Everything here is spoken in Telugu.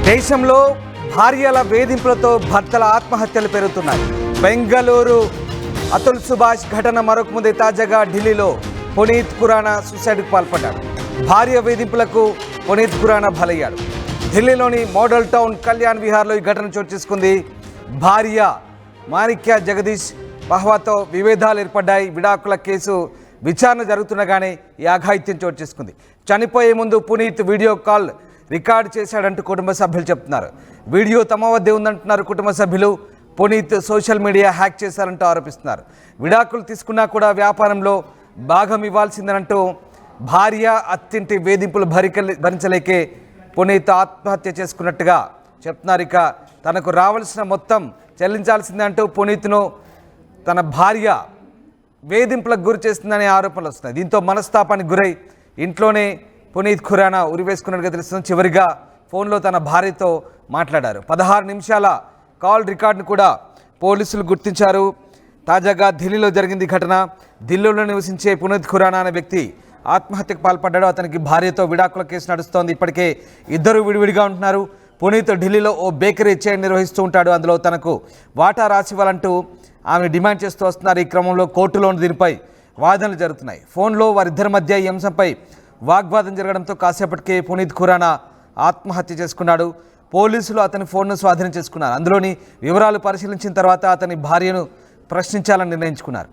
దేశంలో భార్యల వేధింపులతో భర్తల ఆత్మహత్యలు పెరుగుతున్నాయి. బెంగళూరు అతుల్ సుభాష్ ఘటన మరొక ముందే తాజాగా ఢిల్లీలో పునీత్ ఖురానా సూసైడ్కు పాల్పడ్డాడు. భార్య వేధింపులకు పునీత్ ఖురానా బలయ్యాడు. ఢిల్లీలోని మోడల్ టౌన్ కళ్యాణ్ విహార్లో ఈ ఘటన చోటు చేసుకుంది. భార్య మాణిక్య జగదీష్ పహ్వాతో విభేదాలు ఏర్పడ్డాయి. విడాకుల కేసు విచారణ జరుగుతుండగానే ఈ అఘాయిత్యం చోటు చేసుకుంది. చనిపోయే ముందు పునీత్ వీడియో కాల్ రికార్డు చేశాడంటూ కుటుంబ సభ్యులు చెప్తున్నారు. వీడియో తమ వద్దే ఉందంటున్నారు కుటుంబ సభ్యులు. పునీత్ సోషల్ మీడియా హ్యాక్ చేశారంటూ ఆరోపిస్తున్నారు. విడాకులు తీసుకున్నా కూడా వ్యాపారంలో భాగం ఇవ్వాల్సిందనంటూ భార్య అత్తింటి వేధింపులు భరించలేకే పునీత్ ఆత్మహత్య చేసుకున్నట్టుగా చెప్తున్నారు. ఇక తనకు రావాల్సిన మొత్తం చెల్లించాల్సిందంటూ పునీత్ను తన భార్య వేధింపులకు గురి చేస్తుందనే ఆరోపణలు వస్తున్నాయి. దీంతో మనస్తాపానికి గురై ఇంట్లోనే పునీత్ ఖురానా ఉరివేసుకున్నట్టుగా తెలుస్తుంది. చివరిగా ఫోన్లో తన భార్యతో మాట్లాడారు. 16 నిమిషాల కాల్ రికార్డును కూడా పోలీసులు గుర్తించారు. తాజాగా ఢిల్లీలో జరిగింది ఘటన. ఢిల్లీలో నివసించే పునీత్ ఖురానా అనే వ్యక్తి ఆత్మహత్యకు పాల్పడ్డాడు. అతనికి భార్యతో విడాకుల కేసు నడుస్తోంది. ఇప్పటికే ఇద్దరు విడివిడిగా ఉంటున్నారు. పునీత్ ఢిల్లీలో ఓ బేకరీ చైన్ నిర్వహిస్తూ ఉంటాడు. అందులో తనకు వాటా రాసివ్వాలంటూ ఆమె డిమాండ్ చేస్తూ వస్తున్నారు. ఈ క్రమంలో కోర్టులో దీనిపై వాదనలు జరుగుతున్నాయి. ఫోన్లో వారిద్దరి మధ్య ఈ అంశంపై వాగ్వాదం జరగడంతో కాసేపటికే పునీత్ ఖురానా ఆత్మహత్య చేసుకున్నాడు. పోలీసులు అతని ఫోన్ను స్వాధీనం చేసుకున్నారు. అందులోని వివరాలు పరిశీలించిన తర్వాత అతని భార్యను ప్రశ్నించాలని నిర్ణయించుకున్నారు.